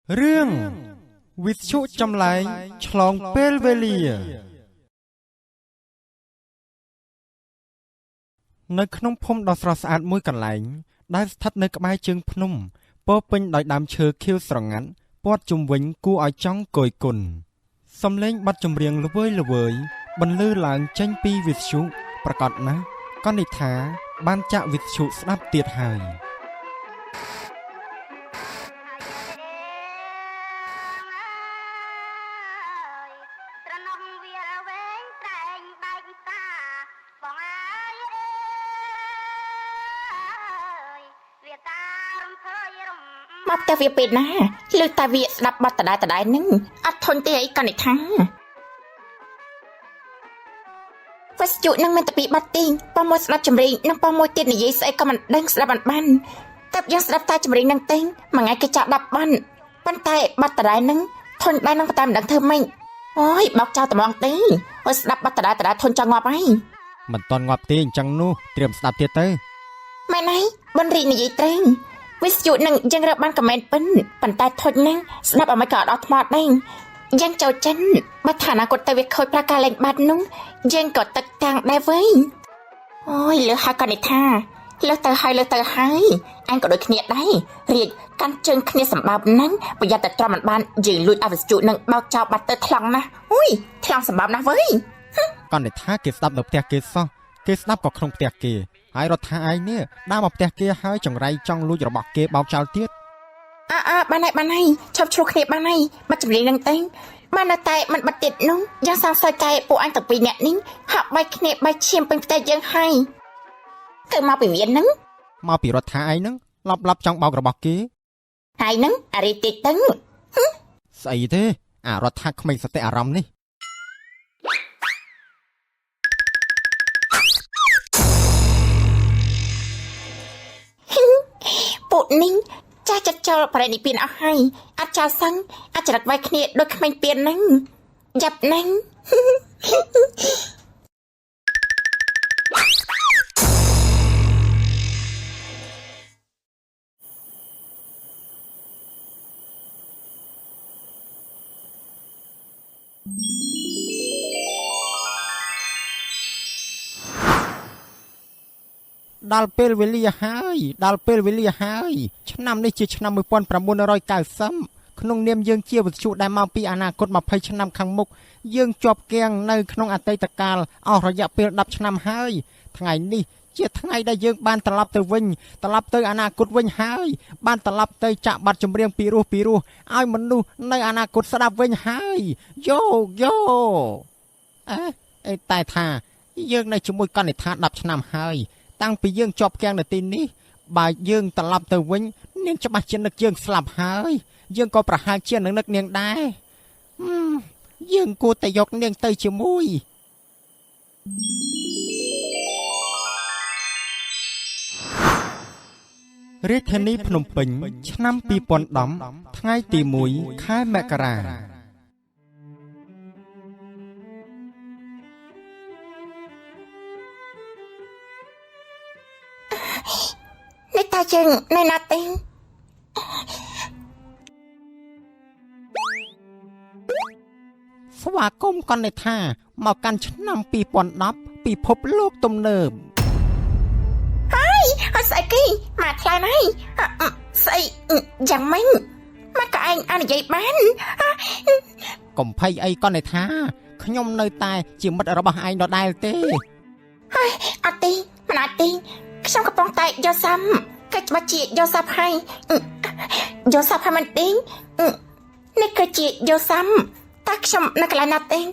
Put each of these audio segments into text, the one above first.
เรื่องวิทยุจำไหลฉลองเปลเวเลียในขนมพมดอกสระสะอาดมวยกันไหลได้สถัดในกระไม้จึงพนมปอเป็นดอยดำเชือเขียวสระงันปอดจุ่มวิ่งกูอ้อยจ้องโกยกุนสำเล็งบัดจมเรียงละเวยบรรลือหลังเจนปีวิทยุประกอบนะก้อนนิทาบ้านจะวิทยุสนับเตียดหายมาแต่เวียเป็ดนะลือตาเวียสนับบัตรแต่ได้นึงอัดทนเตยกันอีกทั้งวัสดุนั่งมันตะปีบัตติงปอมวยสนับจมรีนั่งปอมวยเตียนยี่ใส่ก็มันดังสนับบันแต่ยังสนับตาจมรีนั่งเต็งมันไงก็จะดับบันแต่บัตรได้นึงทนได้นั่งตามดังเธอไม่โอ้ยบอกเจ้าแต่มองตีวัสนับบัตรได้ทนจังงอไปมันตอนงอบตีจังนู้เตรียมสนับเตียเตอไม่ไหนบนรีนี่ยี่เต็งวิสยุนั่งยังรับบ้านกับแมนเป็นปันตายทนนั่งสนับออกมากอดออกมาได้ยังเจ้าจันบัฐานะกดตะเวกคอยประกาศแรงบัดนุ่งยังกดตักทางได้เว้ยโอ้ยเหลือหากันอีกท่าเหลือเตอให้อันก็โดยขณีได้เรียกการเจิงขณีสำบับนั้นประหยัดแต่ตรามันบ้านยืนลุยเอาวิสยุนั่งเบาเจ้าบัตเตอร์คลังนะอุ้ยคลังสำบับนะเว้ยก่อนในท่าเกสตับดอกเตียเกสซ้อเกสตับกับขนมเตียเกไอ้รถท้ายเนี่ยได้มาเตียเกให้จังไรจังลุยระบอกเกเบาเจ้าเตี้ยบ้านไหนชอบชูเคลียบ้านไหนมาจุดเรียงเต็งบ้านแต่มันบัดติดนุ่งยังสาวใส่ใจปูอันตักปีเนี่ยนิ่งหักใบเคลียใบเชียมเป็นแต่ยังให้เกิดมาปีเวียนนึงมาปีรถท้ายนึงรับจังเบากระบอกเกให้นึงอะไรติดตึงใส่เท่รถท้ายไม่สเตอารมณ์นี่ปูนิ่งจ้าจะเจอประเด็นเปลี่ยนเอาให้อาจารย์สังอาจารย์ไว้เคลียโดยไม่เปลี่ยนนั่งยับนั่งดัลเปลเวลียหายชนะในชีชนะมือปอนประมูล190ซ้ำขนมเนียมยังเชี่ยวชุดได้มาปีอนาคตมาภัยชนะขังมุกยังจอบแกงในขนมอัตตกาลเอาระยะเปลดับชนะหายทั้งไงนี่เจ้าทั้งไงได้ยังบ้านตลับเตยวิ่งตลับเตยอนาคตวิ่งหายบ้านตลับเตยจะบัดจมเรียงปีรูไอ้มันนูในอนาคตสดับวิ่งหายโยไอ้ตายท่ายังในจมูกกันในท่าดับชนะหายตั้งปียื่งจอบแกงในตีนี้บ่ายยื่งตลับเตวิ้งเนียงจะมาเชียนนึกยื่งสลับหายยื่งก็ประหารเชียนนึกเนียงได้ยื่งกูแต่ยกเนียงเตยจมุยเรียกเทนี้พนมปิงชนะปีปอนดำทั้งไงตีมุยค่ายแมกราในตาจึงในนาติงสวากมกันในท่ามากันชนะปีปอนดับปีพบโลกต้มเนิบเฮ้ยใส่กี้มาคลายไหนใส่ยังไม่มากับอันใหญ่บ้านกลมไพ่ไอ้ก้อนในท่าขยมในตายจิมมัดระบายไอ้ดอได้เต้เฮ้ยอาติมันอาติช่างกระป๋องไตยอซ้ำก็จะมาจียอซับให้ยอซับให้มันติ้งนี่ก็จียอซ้ำตักชมนักลานาติ้ง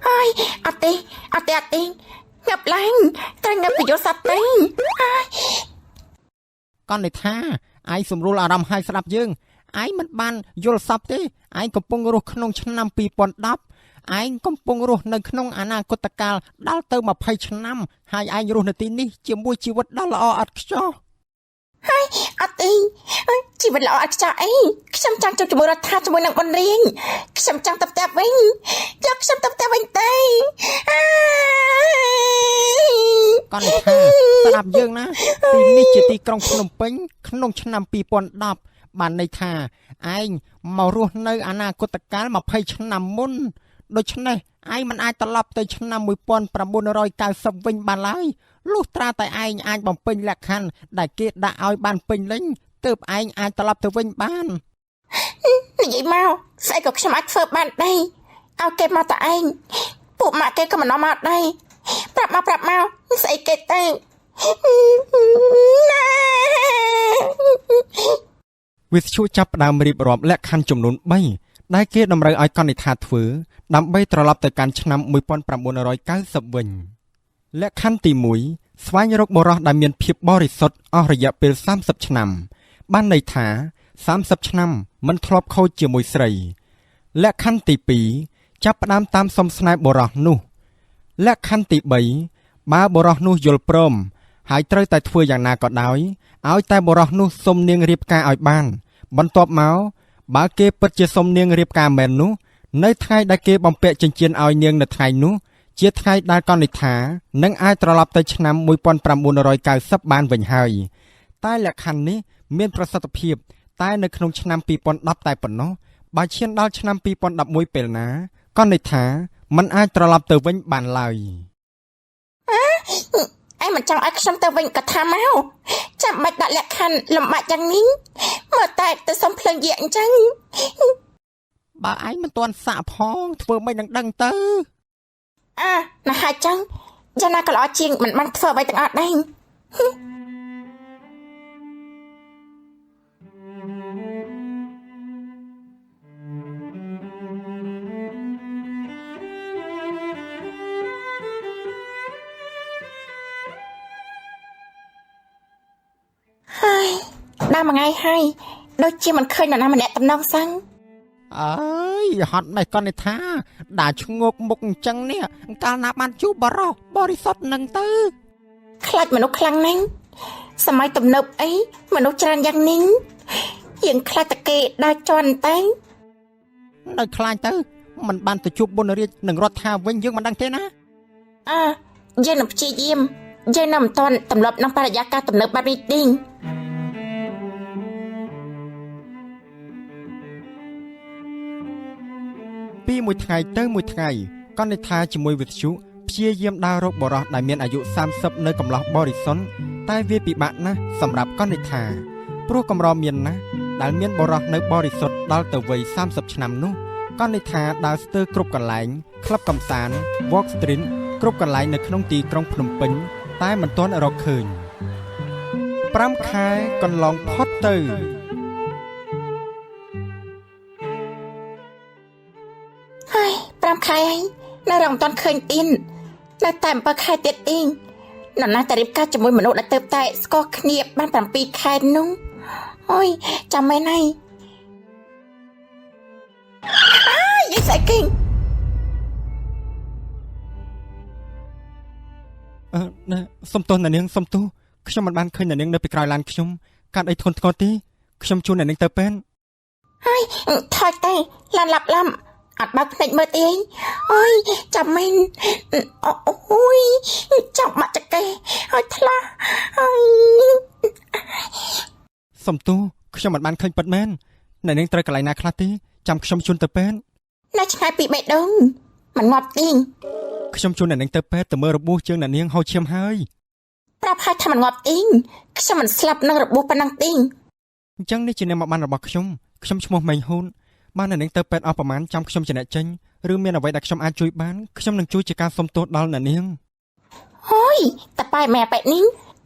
เฮ้ยอาติงับแรงแต่งับไปยอซับติ้งก้อนในท่าไอ้สมรู้อารมณ์ให้สลับยึงไอ้มันบานยอซับเต้ไอ้กำปงรุขนงชนะปีปอนดับไอ้กำปงรุในขนงอนาคตกาลดัลเตอร์มาภัยชนะให้ไอ้รุในตีนี้จะมุยชีวิตดัลอัดจ่อเฮ้ยอาติชีวิตเราอัดจ่อไอ้ฉันจังจะมือรัฐาจะมือนังบนเรียงฉันจังตับแต่วิ่งยกฉันตับแต่วิ่งเตยก้อนในท่าสลับยึงนะตีนี้จะตีกรองขนมเป้งขนงชนะปีปอนดับ បានន័យថាឯងមករស់នៅអនាគតកាល20ឆ្នាំមុនដូច្នេះឯងមិនអាចត្រឡប់ទៅឆ្នាំ1990វិញបានឡើយលុះត្រាតែឯងអាចបំពេញលក្ខខណ្ឌដែលគេដាក់ឲ្យបានពេញលេញទើបឯងអាចត្រឡប់ទៅវិញបាននិយាយមកស្អីក៏ខ្ញុំអាចធ្វើបានដែរឲ្យគេមកតែឯងពួកម៉ាក់គេក៏មិននាំមកដែរប្រាប់មកស្អីគេទៅវិទ្យុចាប់ផ្ដើមរៀបរាប់លក្ខខណ្ឌចំនួន3ដែលគេតម្រូវឲ្យកនិដ្ឋាធ្វើដើម្បីត្រឡប់ទៅកាន់ឆ្នាំ1990វិញលក្ខខណ្ឌទី1ស្វែងរកបុរសដែលមានភាពបរិសុទ្ធអស់រយៈពេល30ឆ្នាំបានន័យថា30ឆ្នាំមិនធ្លាប់ខូចជាមួយស្រីលក្ខខណ្ឌទី2ចាប់ផ្ដើមតាមសុំស្នេហ៍បុរសនោះលក្ខខណ្ឌទី3បើបុរសនោះយល់ព្រមហើយត្រូវតែធ្វើយ៉ាងណាក៏ដោយឲ្យតែបុរសនោះសុំនាងរៀបការឲ្យបានបន្ទាប់មកបើគេពិតជាសុំនាងរៀបការមែននោះនៅថ្ងៃដែលគេបំពាក់ចិញ្ចៀនឲ្យនាងនៅថ្ងៃនោះជាថ្ងៃដែលកនិដ្ឋានឹងអាចត្រឡប់ទៅឆ្នាំ1990បានវិញហើយតែលក្ខខណ្ឌនេះមានប្រសិទ្ធភាពតែនៅក្នុងឆ្នាំ2010តែប៉ុណ្ណោះបើឈានដល់ឆ្នាំ2011ពេលណាកនិដ្ឋាមិនអាចត្រឡប់ទៅវិញបានឡើយឯងមិនចង់ឲ្យខ្ញុំទៅវិញក៏ថាមកចាំបាច់ដាក់លក្ខខណ្ឌលំបាកយ៉ាងនេះមើលតែទៅសុំភ្លើងយក្សអញ្ចឹងបើឯងមិនទាន់សាកផងធ្វើមិននឹងដឹងទៅណាស់ហើយចឹងយ៉ាងណាក៏ល្អជាងមិនបានធ្វើអ្វីទាំងអស់ដែរហើយដល់មួយថ្ងៃហើយដូចជាមិនឃើញនរណាម្នាក់តំណងសឹងអើយហត់ម៉េចកនិដ្ឋាដាក់ឈ្ងោកមុខអញ្ចឹងនេះកាលណាបានជួបបរោះបរិសុទ្ធនឹងទៅខ្លាចមនុស្សខ្លាំងណាស់សម័យទំនើបអីមនុស្សច្រើនយ៉ាងនេះយើងខ្លាចតែគេដើរជន់តែនៅខ្លាចទៅមិនបានទៅជួបបុណ្យរាជនឹងរដ្ឋាវិញយើងមិនដឹងទេណាយើងនឹងព្យាយាមយើងនឹងមិនទាន់ទម្លាប់នឹងបរិយាកាសទំនើបបាត់នេះទេពីមួយថ្ងៃទៅមួយថ្ងៃកនិដ្ឋាជាមួយវិទ្យុព្យាយាមដើររកបរិសុទ្ធដែលមានអាយុ30នៅកំឡោះបរិសុទ្ធតែវាពិបាកណាស់សម្រាប់កនិដ្ឋាព្រោះកម្រមានណាស់ដែលមានបរិសុទ្ធនៅបរិសុទ្ធដល់ទៅវ័យ30ឆ្នាំនោះកនិដ្ឋាដើរស្ទើរគ្រប់កន្លែងក្លឹបកំសាន្ត Walk Street គ្រប់កន្លែងនៅក្នុងទីក្រុងភ្នំពេញតែមិនទាន់រកឃើញ5ខែកន្លងផុតទៅហើយ5ខែហើយនៅរងមិនទាន់ឃើញទៀតនៅតែ7ខែទៀតទេនរណាតែរៀបការជាមួយមនុស្សដែលទៅតែស្គាល់គ្នាបាន7ខែនោះអូយចាំមែនហើយយីស្អីគេសុំទោសអ្នកនាងសុំទោសខ្ញុំមិនបានឃើញអ្នកនាងនៅពីក្រោយឡានខ្ញុំកាត់អីធ្ងន់ធ្ងរទេខ្ញុំជួនអ្នកនាងទៅពេនហើយថយតែឡានឡាប់ឡាំអត់បើកភ្នែកមើលទេអើយចាំមែនអូយចាំបាក់ចកេហើយថ្លាហើយសុំទោសខ្ញុំមិនបានឃើញពិតមែនអ្នកនាងត្រូវកន្លែងណាខ្លះទេចាំខ្ញុំជួនទៅពេននៅឆ្ងាយពីបេះដូងមិនងាប់ទេខ្ញុំជួនអ្នកនាងទៅពេទ្យទៅមើលរបួសជើងអ្នកនាងហូរឈាមហើយប្រាប់ឲ្យថាមិនងាប់ទេខ្ញុំមិនស្លាប់នឹងរបួសប៉ុណ្ណឹងទេអញ្ចឹងនេះជានាមមកបានរបស់ខ្ញុំឈ្មោះម៉េងហ៊ូនបានអ្នកនាងទៅពេទ្យអស់ប្រហែលចាំខ្ញុំជាអ្នកចេញឬមានអ្វីដែលខ្ញុំអាចជួយបានខ្ញុំនឹងជួយជាការសុំទោសដល់អ្នកនាងអូយតប៉ែម៉ែប៉ែនេះ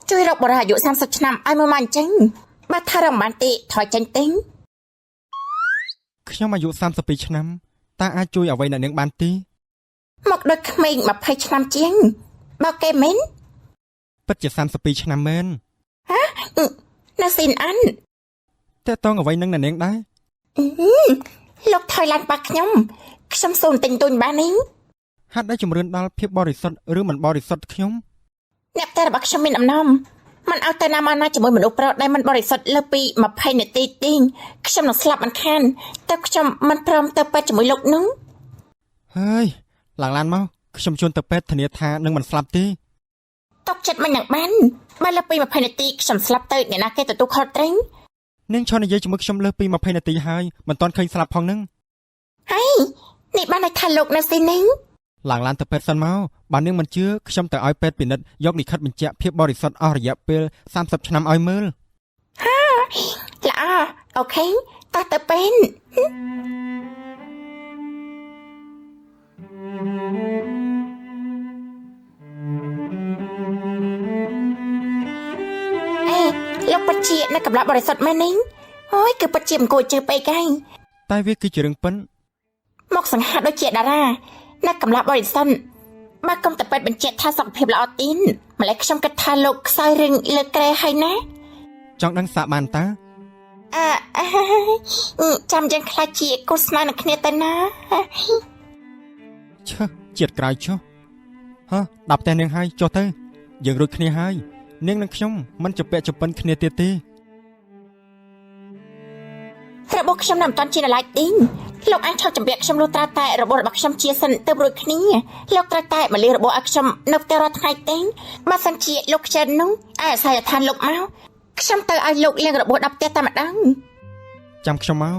ជួយរកបរិយាអាយុ30ឆ្នាំឲ្យមកអញ្ចឹងបើថារំបានទេថយចេញទេខ្ញុំអាយុ32ឆ្នាំតើអាចជួយអ្វីអ្នកនាងបានទេមកដូចក្មេង20ឆ្នាំជាងបើគេមែនពិតជា32ឆ្នាំមែនណាស៊ីនអានតើតងអ្វីនឹងអ្នកនាងដែរលោកថយឡើងបាក់ខ្ញុំសូមទិញទុញបាននេះហាត់ឲ្យជំរឿនដល់ភាពបរិសុទ្ធឬមិនបរិសុទ្ធខ្ញុំអ្នកតែរបស់ខ្ញុំមានអំណំមិនឲ្យទៅណាមកណាជាមួយមនុស្សប្រុសដែលមិនបរិសុទ្ធលើពី20នាទីទេខ្ញុំនឹងស្លាប់មិនខានតែខ្ញុំមិនព្រមទៅពេទ្យជាមួយលោកនោះហើយឡើងឡានមកខ្ញុំជួនទៅពេទ្យធានាថានឹងមិនស្លាប់ទេតកចិត្តមិននឹងបានបើលើពី20នាទីខ្ញុំស្លាប់ទៅអ្នកណាគេទទួលខុសត្រូវ នាងឈរនិយាយជាមួយខ្ញុំលើសពី20នាទីហើយមិនទាន់ឃើញស្លាប់ផងនឹង ហើយនេះបានឲ្យថាលោកនៅស៊ីនឹង ឡើងឡានទៅពេទ្យសិនមកបើនាងមិនជឿខ្ញុំទៅឲ្យពេទ្យពិនិត្យយកលិខិតបញ្ជាក់ភាពបរិសុទ្ធអស់រយៈពេល30ឆ្នាំឲ្យមើល ល្អអូខេតើទៅពេនលោកពិតជានៅកម្លាំងបរិសុទ្ធមែននេះអូយគឺពិតជាអង្គុយជើពេកហើយ តែវាគឺជារឿងប៉ិន មកសង្ហាដូចជាតារានៅកម្លាំងបរិសុទ្ធបើកុំតែពេទ្យបញ្ជាក់ថាសុខភាពល្អទីនម្លេះខ្ញុំគិតថាលោកខ្សោយរឿងលើក្រែហើយណា ចង់ដឹងសាកបានតា ចាំយ៉ាងខ្លាចជាគូស្នេហ៍នឹងគ្នាទៅណា ឈើជាតិក្រោយចុះហ៎ដល់ផ្ទះនាងហើយចុះទៅយើងរួចគ្នាហើយនាងនិងខ្ញុំមិនជាពាក់ជាពិនគ្នាទៀតទេ របស់ខ្ញុំនៅមិនទាន់ជានៅឡើយទីលោកអាចឈប់ចម្រាក់ខ្ញុំលុះត្រាតែរបស់ខ្ញុំជាសិនទៅរួចគ្នាលោកត្រូវតែមកលីរបស់ឲ្យខ្ញុំនៅផ្ទះរាល់ថ្ងៃទេបើសិនជាលោកខ្ជិលនោះអាស័យដ្ឋានលោកមកខ្ញុំទៅឲ្យលោកលៀងរបស់ដល់ផ្ទះតែម្ដង ចាំខ្ញុំមក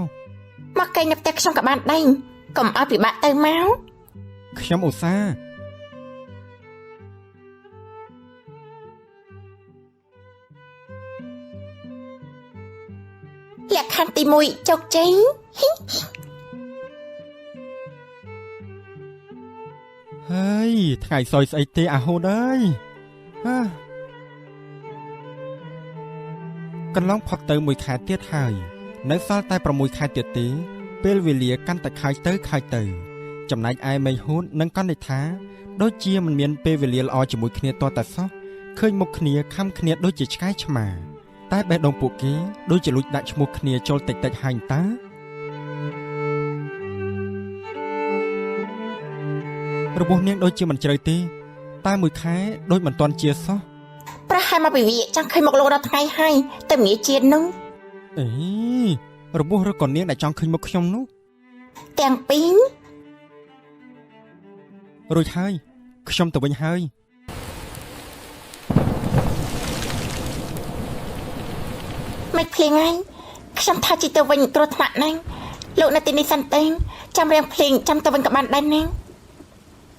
មកកេងនៅផ្ទះខ្ញុំក៏បានដែរកុំឲ្យពិបាកទៅមក ខ្ញុំឧស្សាហ៍ លក្ខខណ្ឌទី1ជោគជ័យ ហើយថ្ងៃសយស្អីទេអាហូនអើយហាកន្លងផុតទៅ1ខែទៀតហើយនៅសល់តែ6ខែទៀតទេពេលវេលាកាន់តែខាយទៅចំណែកឯមេហូននិងកណ្ឌិថាដូចជាមិនមានពេលវេលាល្អជាមួយគ្នាតតែសោះឃើញមុខគ្នាខំគ្នាដូចជាឆ្កែឆ្មាតែបេះដូងពួកគេដូចជាលួចដាក់ឈ្មោះគ្នាចូលតិចហាញតារបស់នាងដូចជាមិនជ្រៅទេតែ1ខែដូចមិនទាន់ជាសោះ ប្រហែលមកពីវាចង់ឃើញមុខលោកដល់ថ្ងៃហើយទៅងាយជាតិនោះ អេរបស់ឬក៏នាងដែលចង់ឃើញមុខខ្ញុំនោះ ទាំងពីរ រួចហើយខ្ញុំទៅវិញហើយ មិនភ្លៀងហើយខ្ញុំថាជីទៅវិញគ្រោះថ្នាក់ណាស់លោកនៅទីនេះសិនទេចាំរៀងភ្លៀងចាំទៅវិញក៏បានដែរណា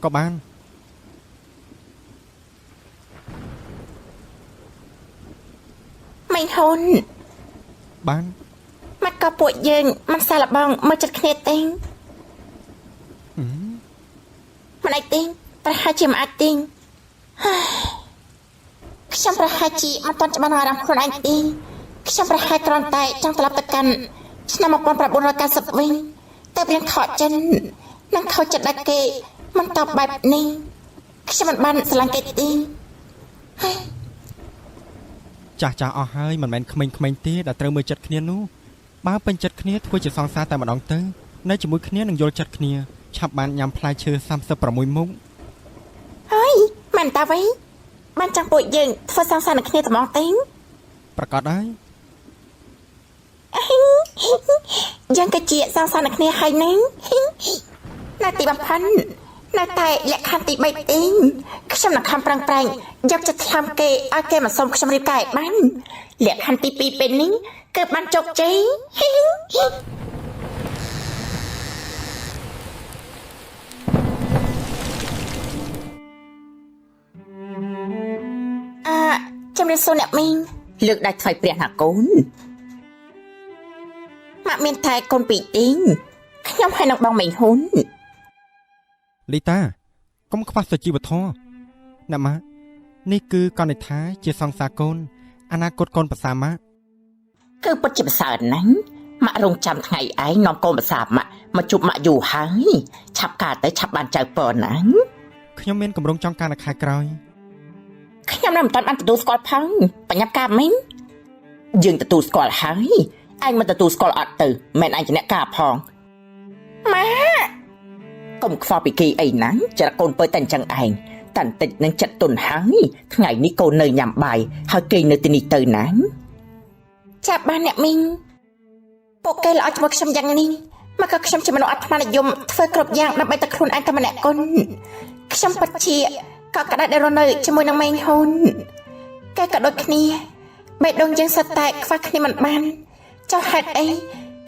ក៏បាន មិនហ៊ុន បាន មកក៏ពួកយើងមិនសាឡបងមើលចិត្តគ្នាទេមិនអាចទេប្រហែលជាមិនអាចទេខ្ញុំប្រហែលជាមិនទាន់ច្បាស់អារម្មណ៍ខ្លួនឯងទេខ្ញុំប្រហែលគ្រាន់តែចង់ត្រឡប់ទៅកាន់ឆ្នាំ1990វិញតែរៀនខកចិននិងខកចិត្តដល់គេមិនតបបែបនេះខ្ញុំមិនបានស្រឡាញ់គេទេ ចាស់អស់ហើយមិនមែនក្មេងៗទេដែលត្រូវមើលចិត្តគ្នានោះបើពេញចិត្តគ្នាធ្វើជាសង្សារតែម្ដងទៅនៅជាមួយគ្នានឹងយល់ចិត្តគ្នាឆាប់បានញ៉ាំផ្លែឈើ36មុខ ហើយមិនតាវិញបានចាំពួកយើងធ្វើសង្សារនឹងគ្នាត្មងទេ ប្រកាសហើយ យ៉ាងក៏ជាសង្សារនឹងគ្នាហើយណានៅទីបំផាន់នៅតែលក្ខខណ្ឌទី3ទេខ្ញុំនឹងខំប្រឹងប្រែងយកចិត្តថ្លើមគេឲ្យគេមកសុំខ្ញុំរៀបការឲ្យបានលក្ខខណ្ឌទី2ពេលនេះគឺបានជោគជ័យជំរាបសួរអ្នកមីងលើកដាច់ថ្វាយព្រះណាកូនមកមានតែកូនពីរទេខ្ញុំហើយនឹងបងមេងហ៊ុន លីតាកុំខ្វះសុជីវធម៌អ្នកម៉ានេះគឺកណ្ឌិថាជាសង្សារកូនអនាគតកូនប្រសាម៉ា គឺពិតជាប្រសើរណាស់ម៉ាក់រងចាំថ្ងៃឯងនាំកូនប្រសាម៉ាក់មកជួបម៉ាក់យូរហើយឆាប់ការទៅឆាប់បានចៅពរណាស់ ខ្ញុំមានកម្រងចង់ការនៅខែក្រោយ ខ្ញុំនៅមិនទាន់បានទទួលស្គាល់ផងបញ្ញាប់ការមិញយើងទទួលស្គាល់ហើយឯងមិនទទួលស្គាល់អត់ទៅមិនឯងជាអ្នកការផងម៉ាកុំខ្វល់ពីគេអីណាចរកូនពើតែអញ្ចឹងឯងតាន់តិចនឹងចិត្តទុនហើយថ្ងៃនេះកូននៅញ៉ាំបាយហើយគេនៅទីនេះទៅណាចាប់បានអ្នកមីងពួកគេល្អជាមួយខ្ញុំយ៉ាងនេះមកក៏ខ្ញុំជាមនុស្សអាត្មានិយមធ្វើគ្រប់យ៉ាងដើម្បីតែខ្លួនឯងតែម្នាក់កូនខ្ញុំពិតជាក៏ក្តៅដែលរស់នៅជាមួយនឹងមេងហ៊ុនគេក៏ដូចគ្នាបេះដូងយើងសិតតែខ្វះគ្នាមិនបាន ចុះហេតុអី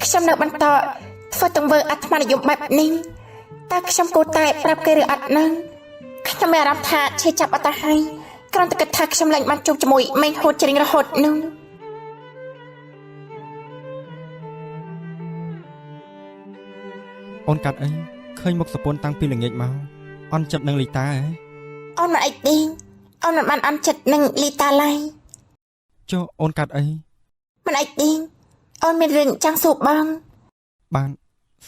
ខ្ញុំនៅបន្តធ្វើទង្វើអាត្មានិយមបែបនេះតើខ្ញុំគួរតែប្រាប់គេឬអត់នឹងខ្ញុំមានអារម្មណ៍ថាឈឺចាប់អត់ទៅហើយគ្រាន់តែគិតថាខ្ញុំលែងបានជួបជាមួយមេហូតច្រៀងរហូតនោះអូនកាត់អីឃើញមុខសពន់តាំងពីល្ងាចមកអន់ចិត្តនឹងលីតាហ៎អូនមិនអីទេអូនមិនបានអន់ចិត្តនឹងលីតាឡើយចុះអូនកាត់អីមិនអីទេអូនមានរឿងចង់សួរបងបាន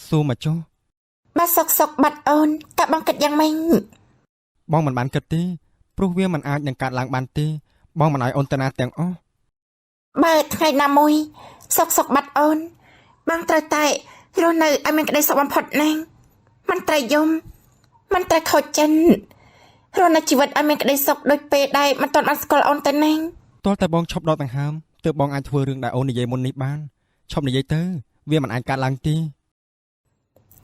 សួរមកចុះបាត់សុកបាត់អូនតើបងគិតយ៉ាងម៉េចបងមិនបានគិតទេព្រោះវាមិនអាចនឹងកាត់ឡើងបានទេបងមិនឲ្យអូនទៅណាទាំងអស់បើថ្ងៃណាមួយសុកបាត់អូនបងត្រូវតែរស់នៅឲ្យមានក្តីសុខបំផុតណាស់មិនត្រូវយំមិនត្រូវខូចចិត្តរស់នៅជីវិតឲ្យមានក្តីសុខដូចពេលដែលមិនទាន់បានស្គាល់អូនទៅណាស់ទាល់តែបងឈប់ដកដង្ហើមទើបបងអាចធ្វើរឿងដែលអូននិយាយមុននេះបានឈប់និយាយទៅវាមិនអាចកាត់ឡើងទេ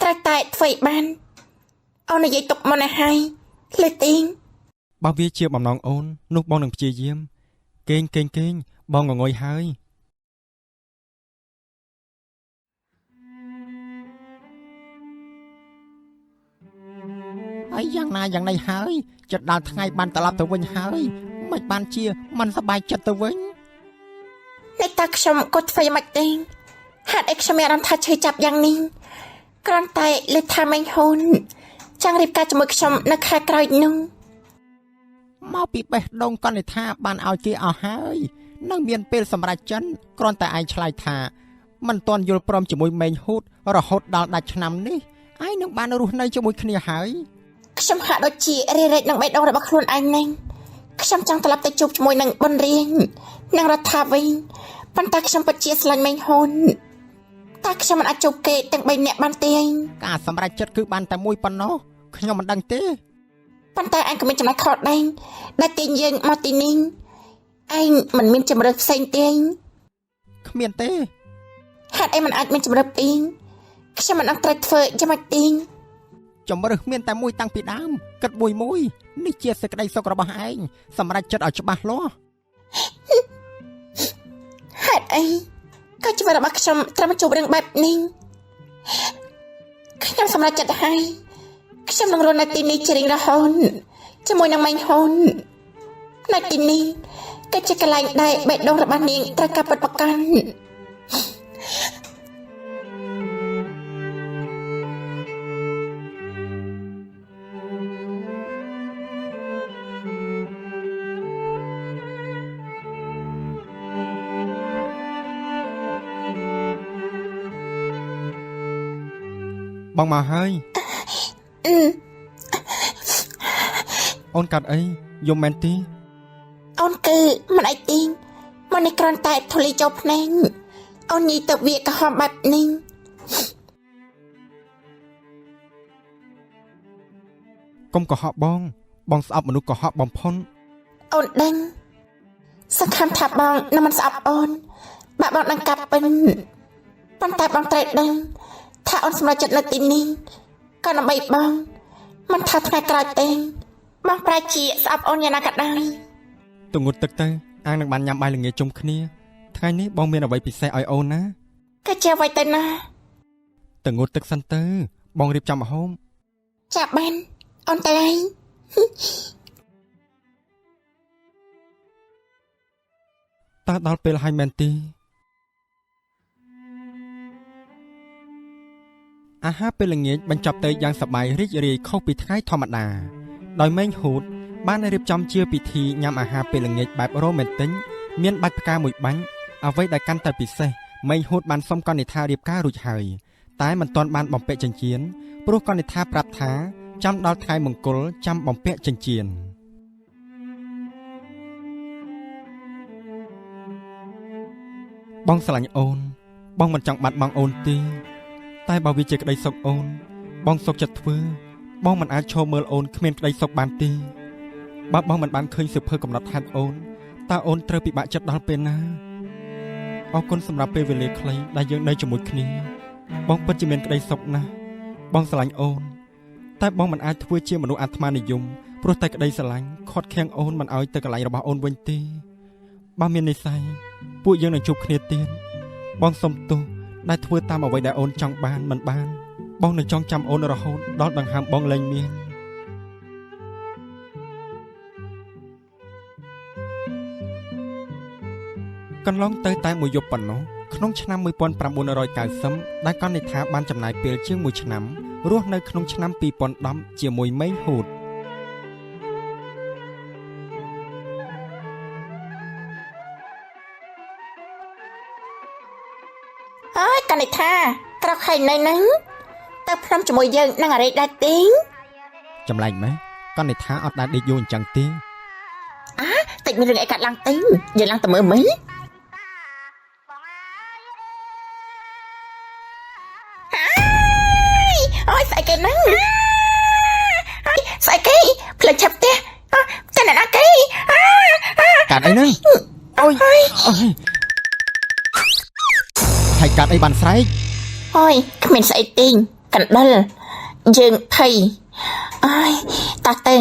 ត្រូវតែធ្វើបានអូននិយាយទុកមុនឲ្យហើយលើទីងបើវាជាបំណងអូននោះបងនឹងព្យាយាមកេងបងងងុយហើយហើយយ៉ាងណាយ៉ាងណីហើយចិត្តដល់ថ្ងៃបានត្រឡប់ទៅវិញហើយមិនបានជាមិនសប្បាយចិត្តទៅវិញនេះតើខ្ញុំក៏ធ្វើមិនទេហេតុអីខ្ញុំមានអារម្មណ៍ថាឈឺចាប់យ៉ាងនេះគ្រាន់តែលើថាមេងហ៊ុនចង់រៀបការជាមួយខ្ញុំនៅខែក្រោយនោះមកពីបេះដូងកនិដ្ឋាបានឲ្យគេអស់ហើយនឹងមានពេលសម្រេចចិនគ្រាន់តែឯងឆ្លើយថាមិនទាន់យល់ព្រមជាមួយមេងហ៊ូតរហូតដល់ដាច់ឆ្នាំនេះឯងនឹងបានរស់នៅជាមួយគ្នាហើយខ្ញុំហាក់ដូចជារារែកនឹងបេះដូងរបស់ខ្លួនឯងហ្នឹងខ្ញុំចង់ត្រឡប់ទៅជួបជាមួយនឹងប៊ុនរៀងនិងរដ្ឋាវិញប៉ុន្តែខ្ញុំពិតជាស្រឡាញ់មេងហ៊ុនតែខ្ញុំមិនអាចជួបគេទាំង3នាក់បានទេការសម្រេចចិត្តគឺបានតែមួយប៉ុណ្ណោះខ្ញុំមិនដឹងទេប៉ុន្តែឯងក៏មានចំណុចខុសដែរដែលទាញយើងមកទីនេះឯងមិនមានជំរឿនផ្សេងទេគ្មានទេហេតុអីមិនអាចមានជំរឿនពីខ្ញុំមិនអត់ត្រូវធ្វើយ៉ាងម៉េចទេជំរឿនមានតែមួយតាំងពីដើមគិតមួយនេះជាសេចក្តីសុខរបស់ឯងសម្រេចចិត្តឲ្យច្បាស់លាស់ហេតុអីក៏ជីវិតរបស់ខ្ញុំត្រូវមកជួបរឿងបែបនេះខ្ញុំសម្រេចចិត្តហើយខ្ញុំនឹងរស់នៅទីនេះជារៀងរហូតជាមួយនឹងមេងហ៊ុននៅទីនេះគឺជាកន្លែងដែលបេះដូងរបស់នាងត្រូវការពិតប្រាកដបងមកហើយអូនកាត់អីយំមែនទេអូនគឺមិនអីទេមកនេះគ្រាន់តែធូលីចូលភ្នែកអូនញីទៅវាក្រហមបែបនេះកុំកុហកបងស្អប់មនុស្សកុហកបំផុតអូនដឹងសង្ឃឹមថាបងនឹងមិនស្អប់អូនបើបងនឹងកាប់ពេញប៉ុន្តែបងត្រូវដឹងថាអូនសម្រេចចិត្តនៅទីនេះក៏ដើម្បីបងមិនថាថ្ងៃក្រោយទេបងប្រែជាស្អប់អូនយ៉ាងណាក៏ដោយទងូតទឹកទៅអាងនឹងបានញ៉ាំបាយល្ងាចជុំគ្នាថ្ងៃនេះបងមានអ្វីពិសេសឲ្យអូនណាគឺជាអ្វីទៅណាទងូតទឹកសិនទៅបងរៀបចំម្ហូបចាប់បានអូនទៅហើយតើដល់ពេលហើយមែនទេអាហារពេលល្ងាចបញ្ចប់ទៅយ៉ាងសប្បាយរីករាយខុសពីថ្ងៃធម្មតាដោយមេងហ៊ូតបានរៀបចំជាពិធីញ៉ាំអាហារពេលល្ងាចបែបរ៉ូមែនទិកមានបាច់ផ្កាមួយបាញ់អ្វីដែលកាន់តែពិសេសមេងហ៊ូតបានសុំកនិដ្ឋារៀបការរួចហើយតែមិនទាន់បានបំពាក់ចិញ្ចៀនព្រោះកនិដ្ឋាប្រាប់ថាចាំដល់ថ្ងៃមង្គលចាំបំពាក់ចិញ្ចៀនបងស្រឡាញ់អូនបងមិនចង់បាត់បង់អូនទេតែបើវាជាក្តីសុខអូនបងសុខចិត្តធ្វើបងមិនអាចឈរមើលអូនគ្មានក្តីសុខបានទេបើបងមិនបានឃើញសៀវភៅកំណត់ហេតុអូនតើអូនត្រូវពិបាកចិត្តដល់ពេលណាអរគុណសម្រាប់ពេលវេលាខ្លីដែលយើងនៅជាមួយគ្នាបងពិតជាមានក្តីសុខណាស់បងស្រឡាញ់អូនតែបងមិនអាចធ្វើជាមនុស្សអាត្មានិយមព្រោះតែក្តីស្រឡាញ់ខាត់ខាំងអូនមិនឲ្យទៅកន្លែងរបស់អូនវិញទេបើមាននិស្ស័យពួកយើងនឹងជួបគ្នាទៀត បងសុំទោសដែលធ្វើតាមអ្វីដែលអូនចង់បានមិនបានបងនឹងចងចាំអូនរហូតដល់ដង្ហើមបងលែងមានកន្លងទៅតែមួយយប់ប៉ុណ្ណោះក្នុងឆ្នាំ1990ដែលកនិដ្ឋាបានចំណាយពេលជាង1ឆ្នាំរស់នៅក្នុងឆ្នាំ2010ជាមួយមេងហូតអើយកនិដ្ឋាក្រោកហើយនៅហ្នឹងទៅភ្នំជាមួយយើងនឹងអរិយដាច់ទេចម្លែកម៉េះកនិដ្ឋាអត់ដែលដេកយូរអញ្ចឹងទេតិចមានរឿងអីកាត់ឡើងទេយើងឡើងទៅមើលមិញអូយស្អីគេហ្នឹងស្អីគេផ្លេចឆាប់ផ្ទះតែណាគេកាត់អីហ្នឹងអូយហើយកាត់អីបានស្រែកអូយគ្មានស្អីទេកណ្ដិលយើងភ័យអើយតាទៅ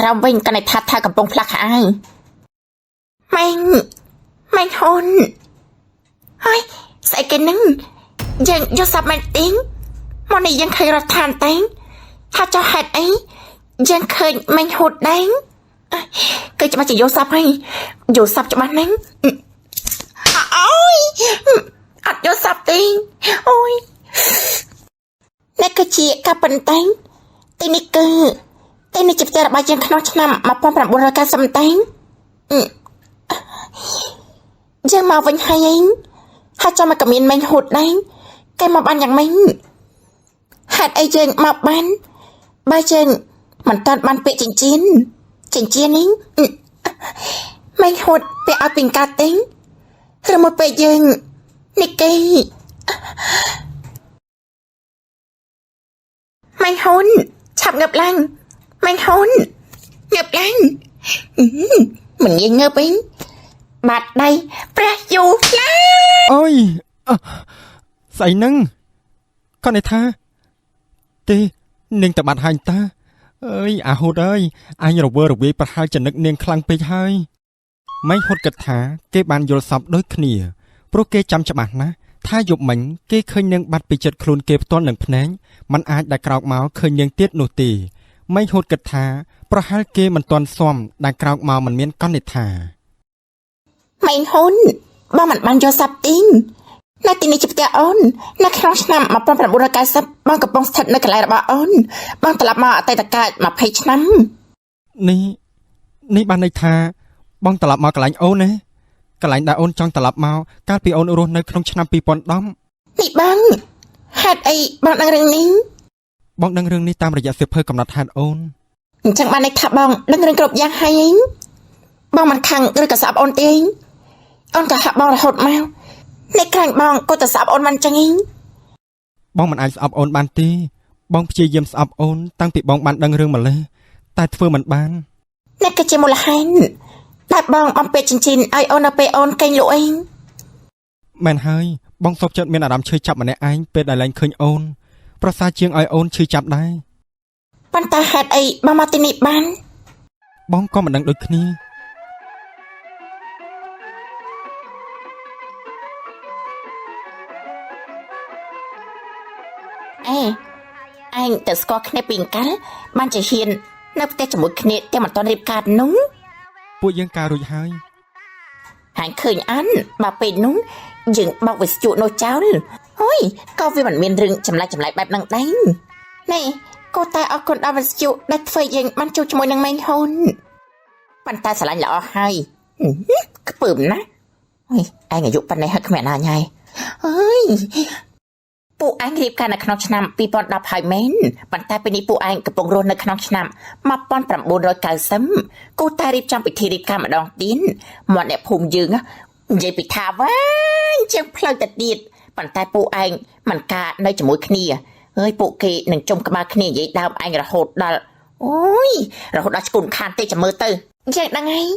ក្រោមវិញកនិដ្ឋាថាកំពុងផ្លាស់ខោម៉េងហ៊ុនហើយស្អីគេហ្នឹងយើងយកសាប់មែនទេមកនេះយើងឃើញរដ្ឋានតែងថាចោះហេតុអីយើងឃើញម៉េងហូតដែរគឺច្បាស់ជាយកសាប់ហើយយកសាប់ច្បាស់ហ្នឹងអូយអត់យកសាប់ទេអូយនេះគឺជាការប៉ុន្តែទីនេះជាផ្ទះរបស់យើងក្នុងឆ្នាំ1990តែងយើងមកវិញហើយហើយចាំមកក៏មានម៉េងហូតដែរគេមកបានយ៉ាងម៉េចហេតុអីយើងមកបានបើយើងមិនតាន់បានពាក្យចិញ្ចៀននេះម៉េងហូតពាក្យឲ្យពីកាត់ទេឬមកពេលយើងនេះគេម៉េងហ៊ុនឆាប់ងើបឡើងម៉េងហ៊ុនងើបឡើងមិនងាយងើបវិញបាត់ដៃព្រះយូឡាអូយស្អីហ្នឹងកនិដ្ឋាទេនាងតបាត់ហាញតាអើយអាហូតអើយអញរវើរវាយប្រហែលចនិកនាងខ្លាំងពេកហើយម៉េងហូតគិតថាគេបានយល់សពដូចគ្នាព្រោះគេចាំច្បាស់ណាស់ថាយប់មិញគេឃើញនាងបាត់ពីចិត្តខ្លួនគេផ្ទាល់នឹងភ្នែកมันអាចដែលក្រោកមកឃើញនាងទៀតនោះទេម៉េងហូតគិតថាប្រហែលគេមិនទាន់ស៊ាំដែលក្រោកមកមិនមានកនិដ្ឋាម៉េងហ៊ុនបងមិនបានយកសាប់ទីងនៅទីនេះជាផ្ទះអូននៅក្នុងឆ្នាំ1990បងកំពុងស្ថិតនៅកន្លែងរបស់អូនបងត្រឡប់មកអតីតកាល20ឆ្នាំនេះបានន័យថាបងត្រឡប់មកកន្លែងអូនណាកន្លែងដែលអូនចង់ត្រឡប់មកកាលពីអូនរស់នៅក្នុងឆ្នាំ2010នេះបងហេតុអីបងដឹងរឿងនេះបងដឹងរឿងនេះតាមរយៈសៀវភៅកំណត់ហេតុអូនអញ្ចឹងបានន័យថាបងដឹងរឿងគ្រប់យ៉ាងហើយបងមិនខឹងឬក៏ស្អប់អូនទេអូនក៏ហាក់បងរហូតមកនេះខ្លាញ់បងក៏ទៅស្អប់អូនមិនចឹងបងមិនអាចស្អប់អូនបានទេបងព្យាយាមស្អប់អូនតាំងពីបងបានដឹងរឿងម្លេះតែធ្វើមិនបាននេះគឺជាមូលហេតុតែបងបំពេញចិញ្ចៀនឲ្យអូននៅពេលអូនកេងលក់អីមែនហើយបងសុខចិត្តមានអារម្មណ៍ឈឺចាប់ម្នាក់ឯងពេលដែលលែងឃើញអូនប្រសើរជាងឲ្យអូនឈឺចាប់ដែរប៉ុន្តែហេតុអីបងមកទីនេះបានបងក៏មិនដឹងដូចគ្នាឯងទៅស្គាល់គ្នាពីកាលបានជាហ៊ាននៅផ្ទះជាមួយគ្នាតែមិនទាន់រៀបការនោះពួកយើងការរួចហើយហាញឃើញអានបើពេលនោះយើងបោកវិស្យុនោះចោលហុយក៏វាមិនមានរឿងចម្លែកបែបហ្នឹងដែរនេះក៏តែអរគុណដល់វិស្យុដែលធ្វើយើងបានជួបជាមួយនឹងម៉េងហ៊ុនប៉ុន្តែស្រឡាញ់ល្អហើយខ្ពើមណាស់ឯងអាយុប៉ុណ្ណេះហើយគ្មានណាញ៉ៃអើយពួកឯងរៀបការនៅក្នុងឆ្នាំ2010ហើយមែនប៉ុន្តែពេលនេះពួកឯងកំពុងរស់នៅក្នុងឆ្នាំ1990គូតែរៀបចំពិធីរៀបការម្ដងទៀតមកអ្នកភូមិយើងនិយាយពីថាវ៉ាជាងផ្លូវទៅទៀតប៉ុន្តែពួកឯងមិនការនៅជាមួយគ្នាហើយពួកគេនឹងជុំក្បាលគ្នានិយាយដើមឯងរហូតដល់អូយរហូតដល់ឈ្គន់ខានទេចាំមើលទៅយ៉ាងដឹងហើយ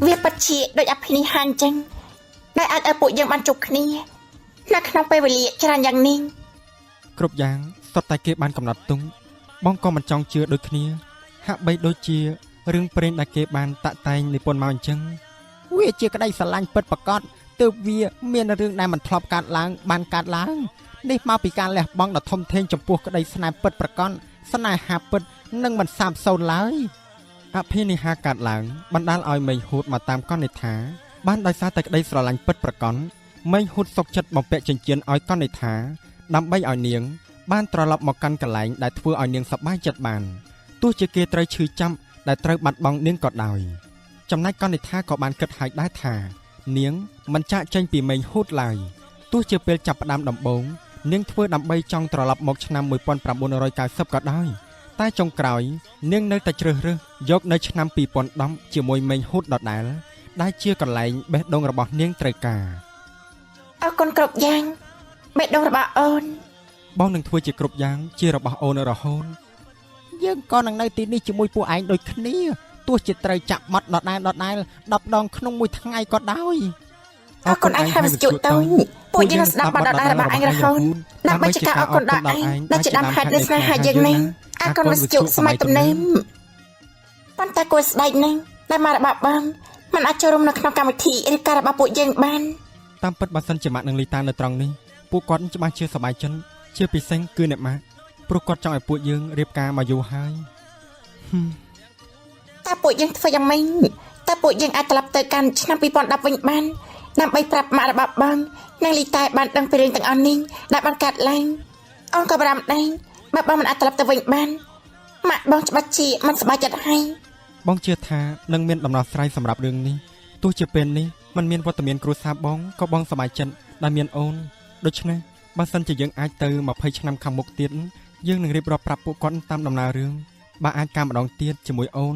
វាពិតជាដូចអភិនិហ័យអញ្ចឹងដែលអាចឲ្យពួកយើងបានជួបគ្នានៅក្នុងពេលវេលាច្រើនយ៉ាងនេះគ្រប់យ៉ាង សុទ្ធតែគេបានកំណត់ទុំបងក៏មិនចង់ជឿដូចគ្នាហាក់បីដូចជារឿងព្រេងដែលគេបានតាក់តែងនិពន្ធមកអញ្ចឹងវាជាក្តីស្រឡាញ់ពិតប្រាកដទើបវាមានរឿងដែលមិនធ្លាប់កើតឡើងបានកើតឡើងនេះមកពីការលះបង់ដ៏ធំធេងចំពោះក្តីស្នេហ៍ពិតប្រាកដស្នេហាពិតនឹងមិនសាបសូន្យឡើយអភិនិហាកើតឡើងបណ្ដាលឲ្យមេហូតមកតាមកនិដ្ឋាបានដោយសារតែក្តីស្រឡាញ់ពិតប្រាកដមេហូតសុកចិត្តបំពាក់ចិញ្ចៀនឲ្យកនិដ្ឋាដើម្បីឲ្យនាងបានត្រឡប់មកកាន់កន្លែងដែលធ្វើឲ្យនាងសប្បាយចិត្តបានទោះជាគេត្រូវឈឺចាប់ដែលត្រូវបាត់បង់នាងក៏ដោយចំណែកកនិដ្ឋាក៏បានគិតហើយដែរថានាងមិនចាកចេញពីមេហូតឡើយទោះជាពេលចាប់ផ្ដើមដំបូងនាងធ្វើដើម្បីចង់ត្រឡប់មកឆ្នាំ1990ក៏ដោយតែចុងក្រោយនាងនៅតែជ្រើសរើសយកនៅឆ្នាំ2010ជាមួយមេហូតដដែលដែលជាកន្លែងបេះដូងរបស់នាងត្រូវការអរគុណគ្រប់យ៉ាងបេះដូងរបស់អូនបងនឹងធ្វើជាគ្រប់យ៉ាងជារបស់អូនរហូតយើងក៏នឹងនៅទីនេះជាមួយពួកឯងដូចគ្នាទោះជាត្រូវចាក់បាត់ដដែល10ដងក្នុងមួយថ្ងៃក៏ដោយអរគុណឯងហើយវិទ្យុទៅពួកយើងស្ដាប់បាត់ដដែលរបស់ឯងរហូតដើម្បីជាការអរគុណដល់ឯងដែលជាដើមហេតុនៃស្នេហាយើងនេះអរគុណវិទ្យុសម័យទំនើបប៉ុន្តែគួរស្ដែកណាស់ដែលមករបស់បងមិនអាចចូលរួមនៅក្នុងកម្មវិធីឬការរបស់ពួកយើងបានតាមពិតបើសិនជាម៉ាក់នឹងលីតានៅត្រង់នេះពួកគាត់ច្បាស់ជាសប្បាយចិត្តជាពិសេសគឺអ្នកម៉ាក់ព្រោះគាត់ចង់ឲ្យពួកយើងរៀបការមកយូរហើយតើពួកយើងធ្វើយ៉ាងម៉េចតើពួកយើងអាចត្រឡប់ទៅកាន់ឆ្នាំ2010វិញបានដើម្បីប្រាប់ម៉ាក់របស់បងនិងលីតាបានដឹងពីរឿងទាំងអស់នេះដែលបានកើតឡើងអូនក៏បារម្ភដែរបើបងមិនអាចត្រឡប់ទៅវិញបានម៉ាក់បងច្បាស់ជាមិនសប្បាយចិត្តហើយបងជឿថានឹងមានដំណោះស្រាយសម្រាប់រឿងនេះទោះជាពេលនេះมันមានវត្តមានគ្រួសារបងក៏បងសប្បាយចិត្តដែលមានអូនដូច្នេះបើសិនជាយើងអាចទៅ20ឆ្នាំខាងមុខទៀតយើងនឹងរៀបរាប់ប្រាប់ពួកគាត់តាមដំណើររឿងបើអាចការម្ដងទៀតជាមួយអូន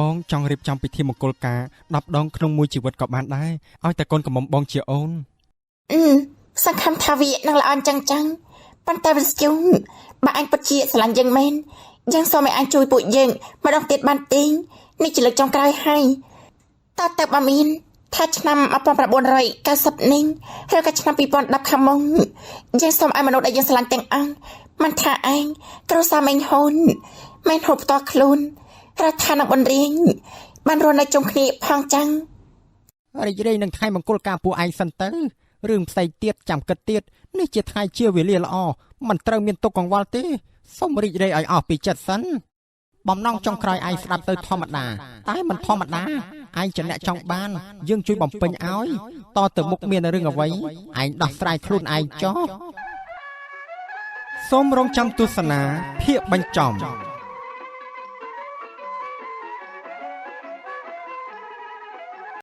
បងចង់រៀបចំពិធីមង្គលការ10ដងក្នុងមួយជីវិតក៏បានដែរឲ្យតែកូនកំមុំបងជាអូនសង្ឃឹមថាវានឹងល្អអញ្ចឹងប៉ុន្តែវិទ្យុបើអញពិតជាស្រឡាញ់យើងមែនយើងសូមឲ្យអញជួយពួកយើងម្ដងទៀតបានទេនេះជាលើកចុងក្រោយហើយតើទៅបើមានថាឆ្នាំ1990នេះឬក៏ឆ្នាំ2010ខាងមុខយើងសូមឲ្យមនុស្សដែលយើងស្រឡាញ់ទាំងអស់មិនថាឯងគ្រួសារមេងហ៊ុនមេងហូបផ្ទាល់ខ្លួនរដ្ឋាភិបាលបង្រៀនបានរស់នៅជុំគ្នាផងចឹងរីករាយនឹងថ្ងៃមង្គលការពួកឯងសិនទៅរឿងផ្សេងទៀតចាំគិតទៀតនេះជាថ្ងៃជាវេលាល្អមិនត្រូវមានទុកកង្វល់ទេសូមរីករាយឲ្យអស់ពីចិត្តសិនបំណងចុងក្រោយឯងស្ដាប់ទៅធម្មតាតែមិនធម្មតាឯងជាអ្នកចង់បានយើងជួយបំពេញឲ្យតទៅមុខមានរឿងអ្វីឯងដោះស្រាយខ្លួនឯងចុះសូមរងចាំទស្សនាភាគបញ្ចប់